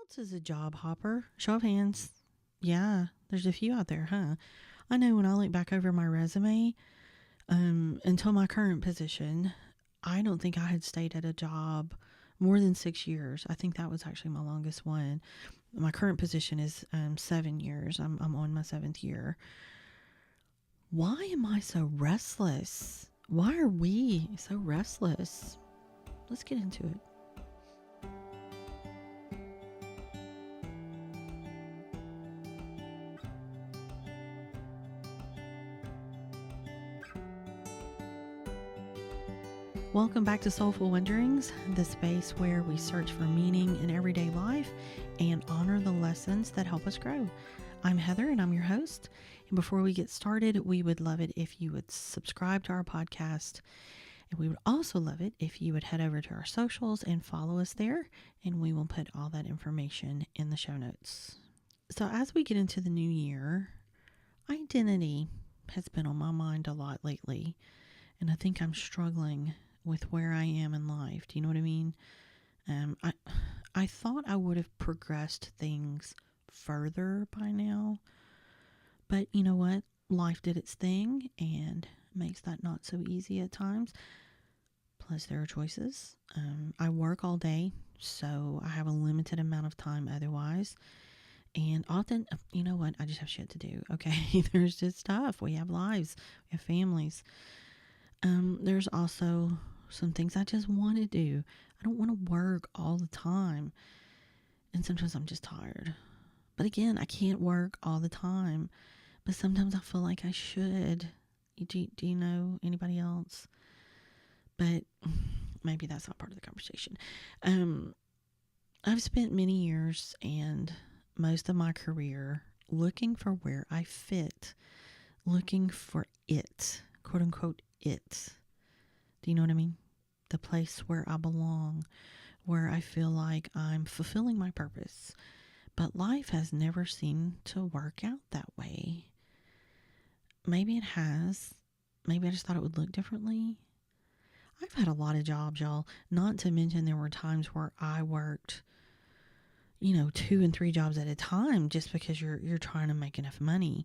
else is a job hopper? Show of hands. Yeah, there's a few out there, huh? I know when I look back over my resume, until my current position, I don't think I had stayed at a job more than 6 years. I think that was actually my longest one. My current position is 7 years. I'm on my seventh year. Why am I so restless? Why are we so restless? Let's get into it. Welcome back to Soulful Wonderings, the space where we search for meaning in everyday life and honor the lessons that help us grow. I'm Heather and I'm your host. And before we get started, we would love it if you would subscribe to our podcast. And we would also love it if you would head over to our socials and follow us there. And we will put all that information in the show notes. So as we get into the new year, identity has been on my mind a lot lately. And I think I'm struggling with where I am in life. Do you know what I mean? I thought I would have progressed things further by now, but you know what? Life did its thing and makes that not so easy at times. Plus, there are choices. I work all day, so I have a limited amount of time otherwise. And often, you know what? I just have shit to do. Okay, there's just stuff. We have lives, we have families. There's also some things I just want to do. I don't want to work all the time. And sometimes I'm just tired. But again, I can't work all the time. But sometimes I feel like I should. Do you know anybody else? But maybe that's not part of the conversation. I've spent many years and most of my career looking for where I fit. Looking for it. Quote unquote it. Do you know what I mean? The place where I belong, where I feel like I'm fulfilling my purpose. But life has never seemed to work out that way. Maybe it has. Maybe I just thought it would look differently. I've had a lot of jobs, y'all. Not to mention there were times where I worked, 2 and 3 jobs at a time just because you're trying to make enough money,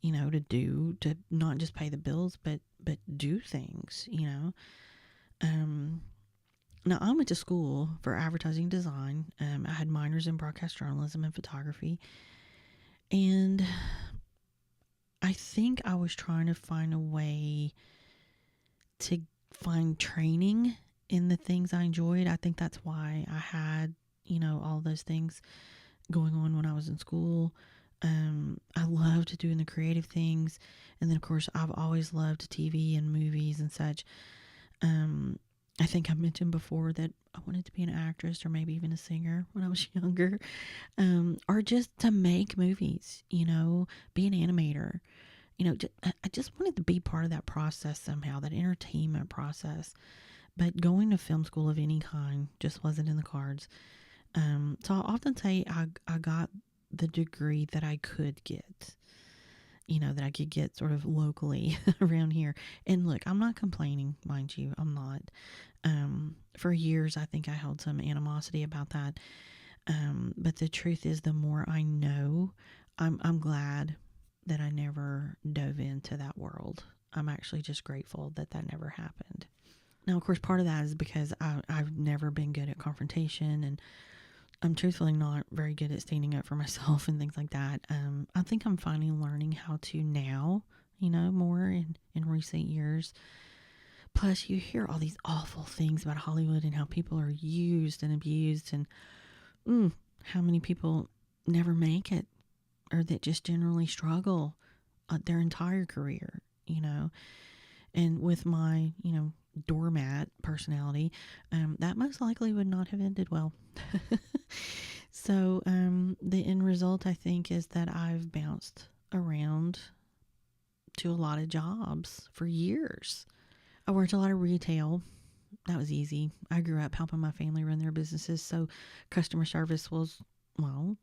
to not just pay the bills, but do things, Now I went to school for advertising design. I had minors in broadcast journalism and photography. And I think I was trying to find a way to find training in the things I enjoyed. I think that's why I had, all those things going on when I was in school. I loved doing the creative things. And then, of course, I've always loved TV and movies and such. I think I mentioned before that I wanted to be an actress or maybe even a singer when I was younger. Or just to make movies, be an animator. I just wanted to be part of that process somehow, that entertainment process. But going to film school of any kind just wasn't in the cards. So I often say I got the degree that I could get, that I could get sort of locally around here. And look, I'm not complaining, mind you, I'm not. For years, I think I held some animosity about that. But the truth is, the more I know, I'm glad that I never dove into that world. I'm actually just grateful that never happened. Now, of course, part of that is because I've never been good at confrontation, and I'm truthfully not very good at standing up for myself and things like that. I think I'm finally learning how to now, more in recent years. Plus, you hear all these awful things about Hollywood and how people are used and abused, and how many people never make it, or that just generally struggle their entire career, And with my, doormat personality, that most likely would not have ended well. So the end result, I think, is that I've bounced around to a lot of jobs for years. I worked a lot of retail. That was easy. I grew up helping my family run their businesses, so customer service was,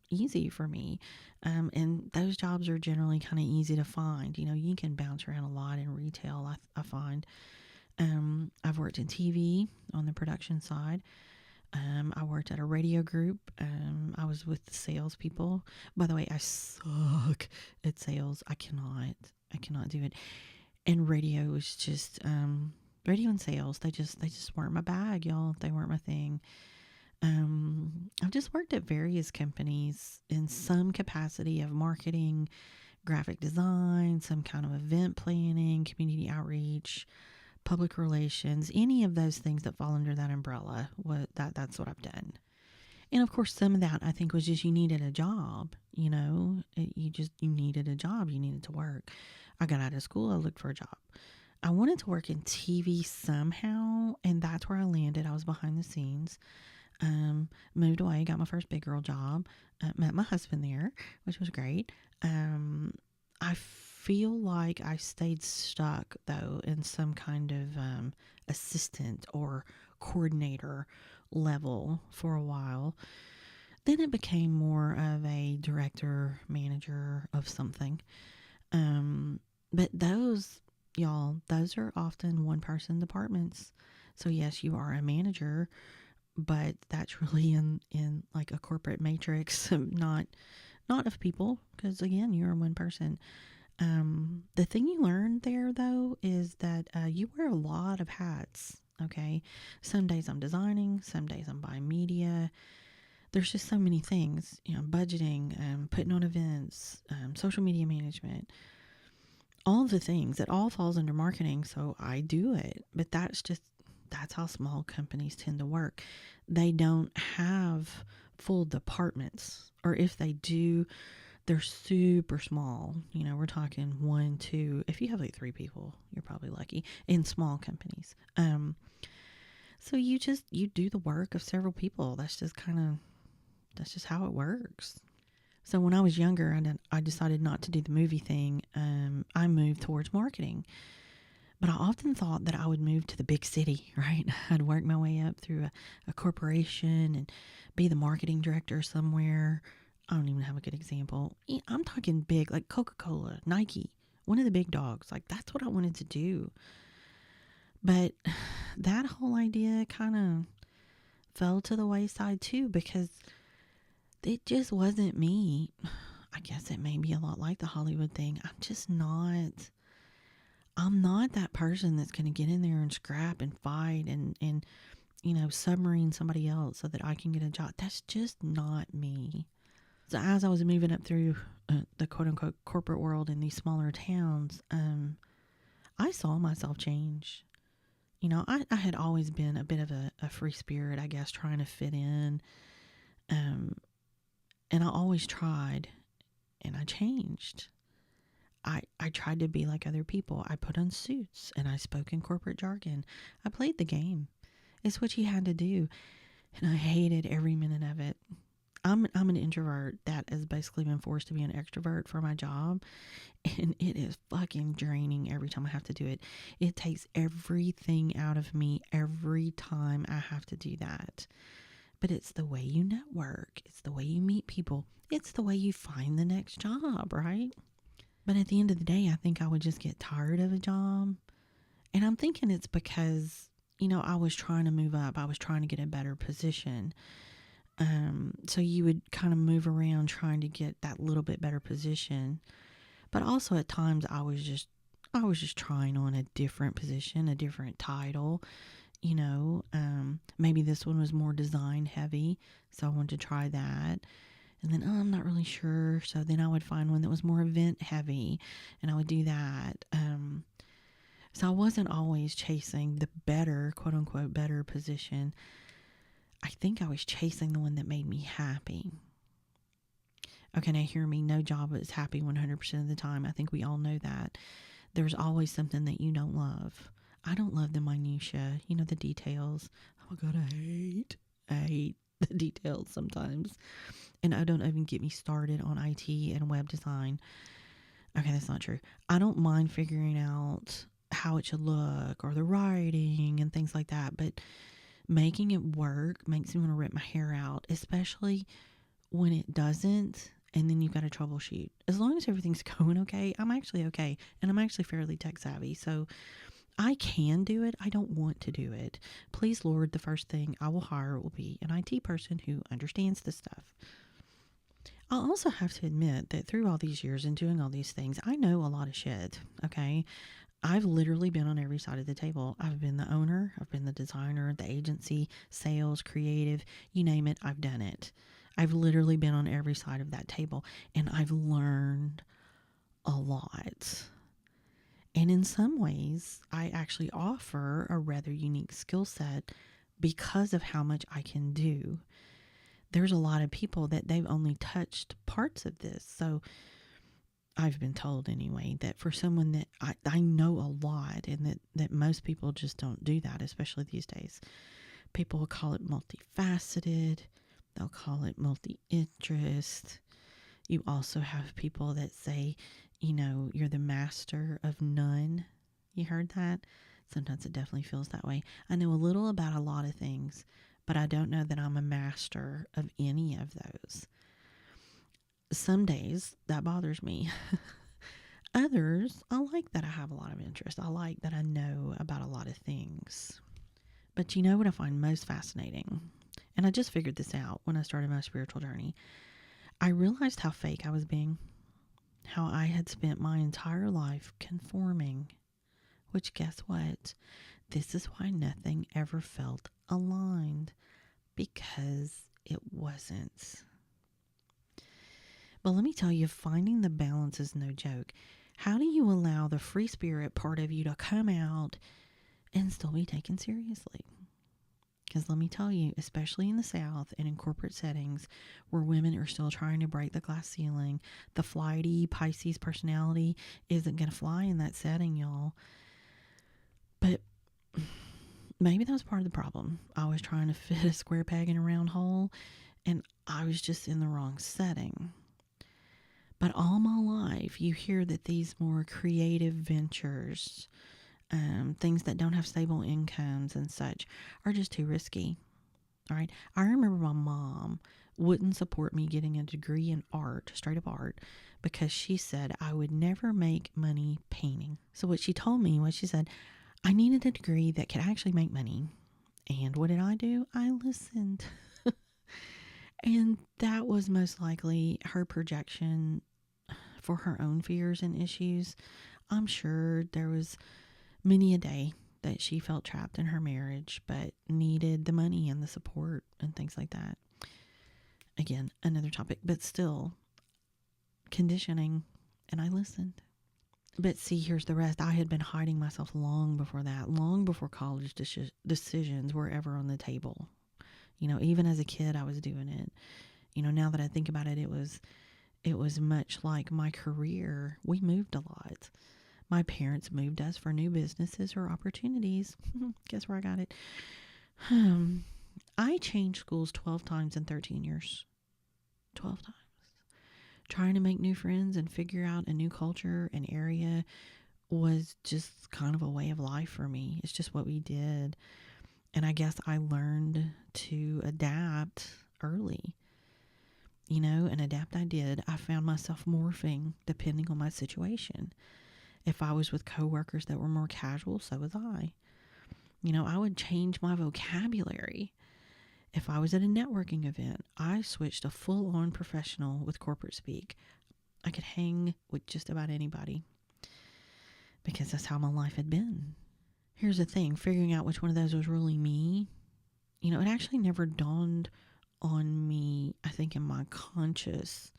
easy for me. And those jobs are generally kind of easy to find. You can bounce around a lot in retail, I find. I've worked in TV on the production side. I worked at a radio group. I was with the salespeople. By the way, I suck at sales. I cannot do it. And radio was just, radio and sales. They just weren't my bag, y'all. They weren't my thing. I've just worked at various companies in some capacity of marketing, graphic design, some kind of event planning, community outreach, public relations, any of those things that fall under that umbrella. That's what I've done. And of course, some of that I think was just you needed a job. You needed a job. You needed to work. I got out of school. I looked for a job. I wanted to work in TV somehow, and that's where I landed. I was behind the scenes. Moved away, got my first big girl job, met my husband there, which was great. I feel like I stayed stuck though in some kind of assistant or coordinator level for a while. Then it became more of a director, manager of something. But those are often one person departments. So yes, you are a manager, but that's really in like a corporate matrix, not of people, because again, you're one person. The thing you learn there though is that you wear a lot of hats. Okay, some days I'm designing, some days I'm buying media. There's just so many things, budgeting, putting on events, social media management, all of the things. It all falls under marketing, so I do it. But that's how small companies tend to work. They don't have full departments, or if they do, they're super small. We're talking 1, 2. If you have like 3 people, you're probably lucky in small companies. So you do the work of several people. That's just how it works. So when I was younger, I decided not to do the movie thing. I moved towards marketing. But I often thought that I would move to the big city, right? I'd work my way up through a corporation and be the marketing director somewhere. I don't even have a good example. I'm talking big, like Coca-Cola, Nike, one of the big dogs. Like, that's what I wanted to do. But that whole idea kind of fell to the wayside too, because it just wasn't me. I guess it may be a lot like the Hollywood thing. I'm not that person that's going to get in there and scrap and fight and submarine somebody else so that I can get a job. That's just not me. So as I was moving up through the quote unquote corporate world in these smaller towns, I saw myself change. I had always been a bit of a free spirit, I guess, trying to fit in. And I always tried, and I changed. I tried to be like other people. I put on suits and I spoke in corporate jargon. I played the game. It's what you had to do. And I hated every minute of it. I'm an introvert that has basically been forced to be an extrovert for my job. And it is fucking draining every time I have to do it. It takes everything out of me every time I have to do that. But it's the way you network. It's the way you meet people. It's the way you find the next job, right? But at the end of the day, I think I would just get tired of a job. And I'm thinking it's because, I was trying to move up. I was trying to get a better position. So you would kind of move around trying to get that little bit better position. But also at times I was just trying on a different position, a different title. Maybe this one was more design heavy. So I wanted to try that. And then, I'm not really sure. So then I would find one that was more event heavy and I would do that. So I wasn't always chasing the better, quote unquote, better position. I think I was chasing the one that made me happy. Okay, now hear me. No job is happy 100% of the time. I think we all know that. There's always something that you don't love. I don't love the minutia, the details. Oh my God, I hate the details sometimes. And don't even get me started on IT and web design. Okay, that's not true. I don't mind figuring out how it should look or the writing and things like that. But making it work makes me want to rip my hair out, especially when it doesn't. And then you've got to troubleshoot. As long as everything's going okay, I'm actually okay. And I'm actually fairly tech savvy. So I can do it. I don't want to do it. Please, Lord, the first thing I will hire will be an IT person who understands this stuff. I'll also have to admit that through all these years and doing all these things, I know a lot of shit, okay? I've literally been on every side of the table. I've been the owner, I've been the designer, the agency, sales, creative, you name it, I've done it. I've literally been on every side of that table, and I've learned a lot. And in some ways, I actually offer a rather unique skill set because of how much I can do. There's a lot of people that they've only touched parts of this. So I've been told anyway, that for someone that I know a lot, and that most people just don't do that, especially these days. People will call it multifaceted. They'll call it multi-interest. You also have people that say, you're the master of none. You heard that? Sometimes it definitely feels that way. I know a little about a lot of things, but I don't know that I'm a master of any of those. Some days that bothers me. Others, I like that I have a lot of interest. I like that I know about a lot of things. But you know what I find most fascinating? And I just figured this out when I started my spiritual journey. I realized how fake I was being. How I had spent my entire life conforming. Which, guess what? This is why nothing ever felt aligned. Because it wasn't. But let me tell you, finding the balance is no joke. How do you allow the free spirit part of you to come out and still be taken seriously? Because let me tell you, especially in the South and in corporate settings where women are still trying to break the glass ceiling, the flighty Pisces personality isn't going to fly in that setting, y'all. But maybe that was part of the problem. I was trying to fit a square peg in a round hole, and I was just in the wrong setting. But all my life, you hear that these more creative ventures, things that don't have stable incomes and such, are just too risky. All right. I remember my mom wouldn't support me getting a degree in art, straight up art, because she said I would never make money painting. So what she told me was, she said, I needed a degree that could actually make money. And what did I do? I listened. And that was most likely her projection for her own fears and issues. I'm sure there was many a day that she felt trapped in her marriage, but needed the money and the support and things like that. Again, another topic, but still conditioning, and I listened. But see, here's the rest. I had been hiding myself long before that, long before college decisions were ever on the table. Even as a kid, I was doing it. Now that I think about it, it was much like my career. We moved a lot. My parents moved us for new businesses or opportunities. Guess where I got it? I changed schools 12 times in 13 years. 12 times. Trying to make new friends and figure out a new culture and area was just kind of a way of life for me. It's just what we did. And I guess I learned to adapt early. And adapt I did. I found myself morphing depending on my situation. If I was with coworkers that were more casual, so was I. I would change my vocabulary. If I was at a networking event, I switched to full-on professional with corporate speak. I could hang with just about anybody because that's how my life had been. Here's the thing, figuring out which one of those was really me, it actually never dawned on me, I think, in my conscious,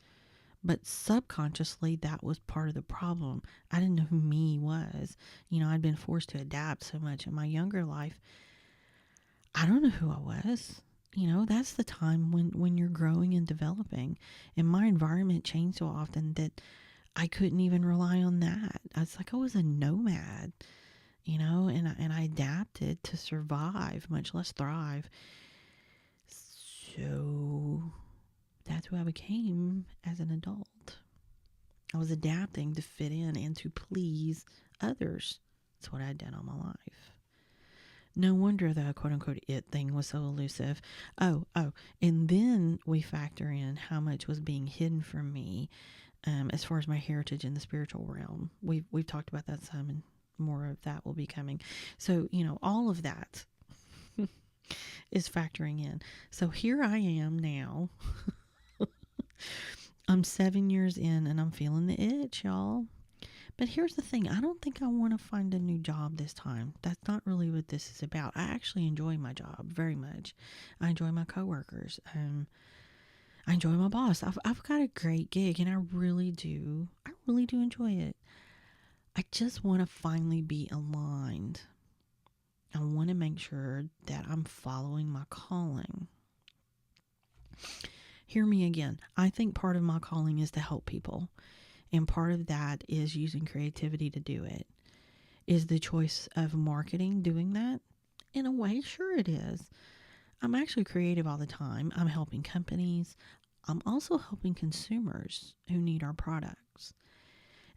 but subconsciously that was part of the problem. I didn't know who me was. I'd been forced to adapt so much in my younger life. I don't know who I was. That's the time when you're growing and developing. And my environment changed so often that I couldn't even rely on that. It's like I was a nomad, and I adapted to survive, much less thrive. So that's who I became as an adult. I was adapting to fit in and to please others. That's what I did all my life. No wonder the quote-unquote it thing was so elusive. Oh, and then we factor in how much was being hidden from me as far as my heritage in the spiritual realm. We've talked about that some in more of that will be coming. So, all of that is factoring in. So here I am now. I'm 7 years in and I'm feeling the itch, y'all. But here's the thing. I don't think I want to find a new job this time. That's not really what this is about. I actually enjoy my job very much. I enjoy my coworkers. I enjoy my boss. I've got a great gig and I really do enjoy it. I just want to finally be aligned. I want to make sure that I'm following my calling. Hear me again. I think part of my calling is to help people. And part of that is using creativity to do it. Is the choice of marketing doing that? In a way, sure it is. I'm actually creative all the time. I'm helping companies. I'm also helping consumers who need our products.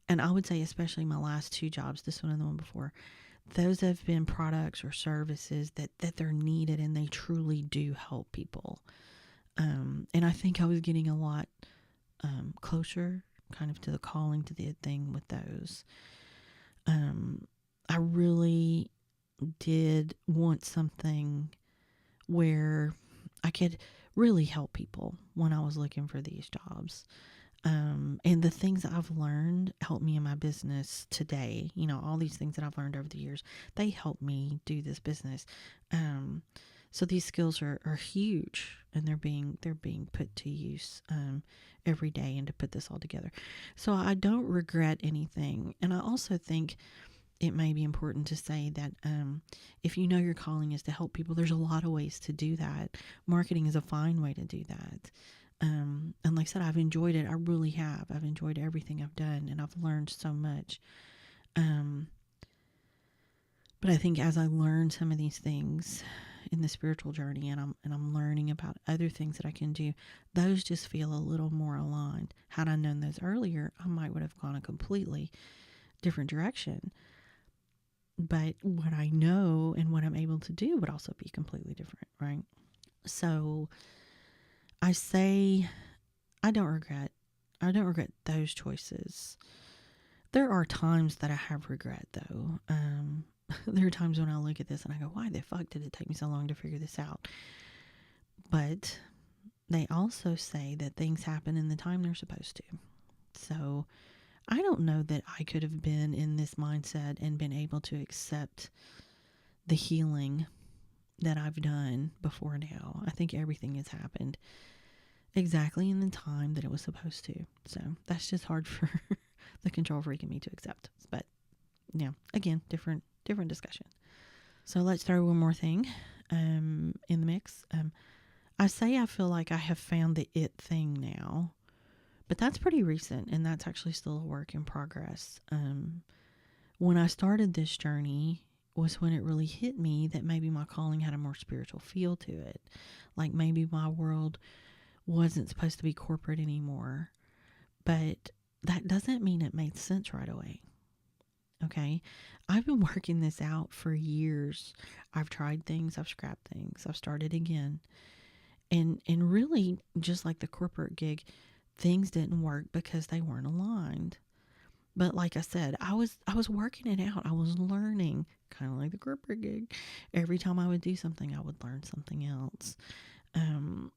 And I would say, especially my last 2 jobs, this one and the one before, those have been products or services that they're needed and they truly do help people. And I think I was getting a lot closer kind of to the calling, to the thing with those. I really did want something where I could really help people when I was looking for these jobs. And the things that I've learned help me in my business today. All these things that I've learned over the years, they help me do this business. So these skills are huge, and they're being put to use every day, and to put this all together. So I don't regret anything. And I also think it may be important to say that if you know your calling is to help people, there's a lot of ways to do that. Marketing is a fine way to do that. And like I said, I've enjoyed it. I really have. I've enjoyed everything I've done, and I've learned so much. But I think as I learn some of these things in the spiritual journey, and I'm learning about other things that I can do, those just feel a little more aligned. Had I known those earlier, I would have gone a completely different direction. But what I know and what I'm able to do would also be completely different, right? So I say I don't regret those choices. There are times that I have regret, though. There are times when I look at this and I go, why the fuck did it take me so long to figure this out? But they also say that things happen in the time they're supposed to. So I don't know that I could have been in this mindset and been able to accept the healing that I've done before now. I think everything has happened exactly in the time that it was supposed to. So that's just hard for the control freak in me to accept. But again, different discussion. So let's throw one more thing in the mix. I say I feel like I have found the it thing now, but that's pretty recent, and that's actually still a work in progress. When I started this journey was when it really hit me that maybe my calling had a more spiritual feel to it. Like maybe my world wasn't supposed to be corporate anymore, but that doesn't mean it made sense right away. Okay. I've been working this out for years. I've tried things, I've scrapped things, I've started again. And really, just like the corporate gig, things didn't work because they weren't aligned. But like I said, I was working it out. I was learning, kind of like the corporate gig. Every time I would do something, I would learn something else. And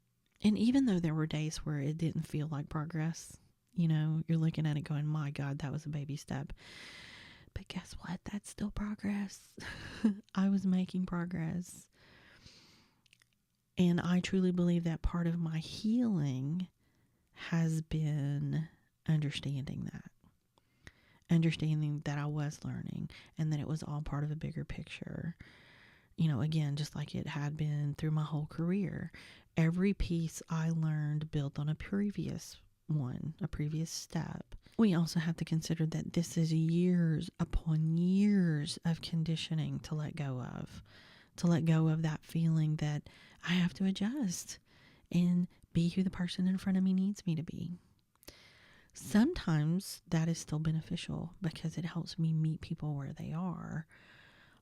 even though there were days where it didn't feel like progress, you're looking at it going, my God, that was a baby step. But guess what? That's still progress. I was making progress. And I truly believe that part of my healing has been understanding that I was learning and that it was all part of a bigger picture. Again, just like it had been through my whole career. Every piece I learned built on a previous step. We also have to consider that this is years upon years of conditioning to let go of that feeling that I have to adjust and be who the person in front of me needs me to be. Sometimes that is still beneficial because it helps me meet people where they are.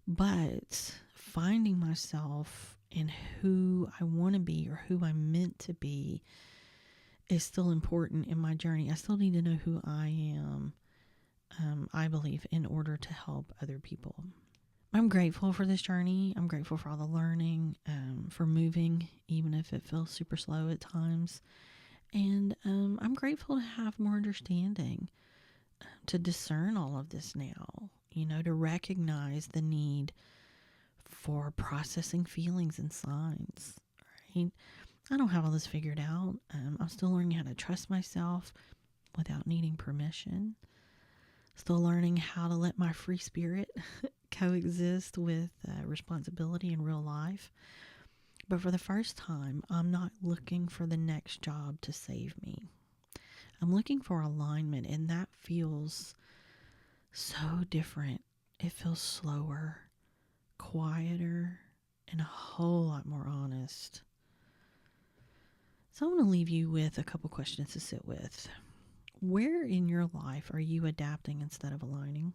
But finding myself in who I want to be or who I'm meant to be is still important in my journey. I still need to know who I am I believe, in order to help other people. I'm grateful for this journey. I'm grateful for all the learning, for moving, even if it feels super slow at times. And I'm grateful to have more understanding, to discern all of this now, to recognize the need for processing feelings and signs, right? I don't have all this figured out. I'm still learning how to trust myself without needing permission. Still learning how to let my free spirit coexist with responsibility in real life. But for the first time, I'm not looking for the next job to save me. I'm looking for alignment, and that feels so different. It feels slower, quieter, and a whole lot more honest. So I want to leave you with a couple questions to sit with. Where in your life are you adapting instead of aligning?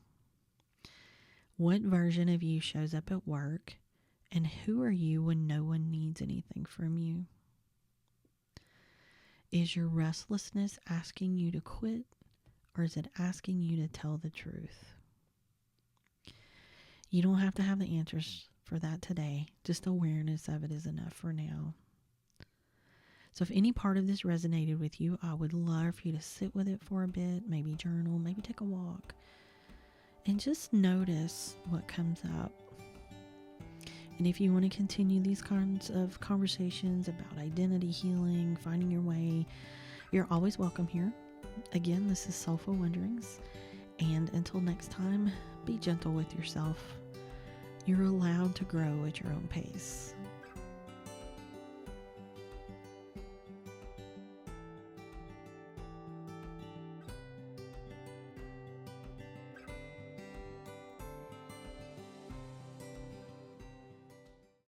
What version of you shows up at work? And who are you when no one needs anything from you? Is your restlessness asking you to quit, or is it asking you to tell the truth? You don't have to have the answers for that today. Just awareness of it is enough for now. So if any part of this resonated with you, I would love for you to sit with it for a bit, maybe journal, maybe take a walk, and just notice what comes up. And if you want to continue these kinds of conversations about identity healing, finding your way, you're always welcome here. Again, this is Soulful Wonderings. And until next time, be gentle with yourself. You're allowed to grow at your own pace.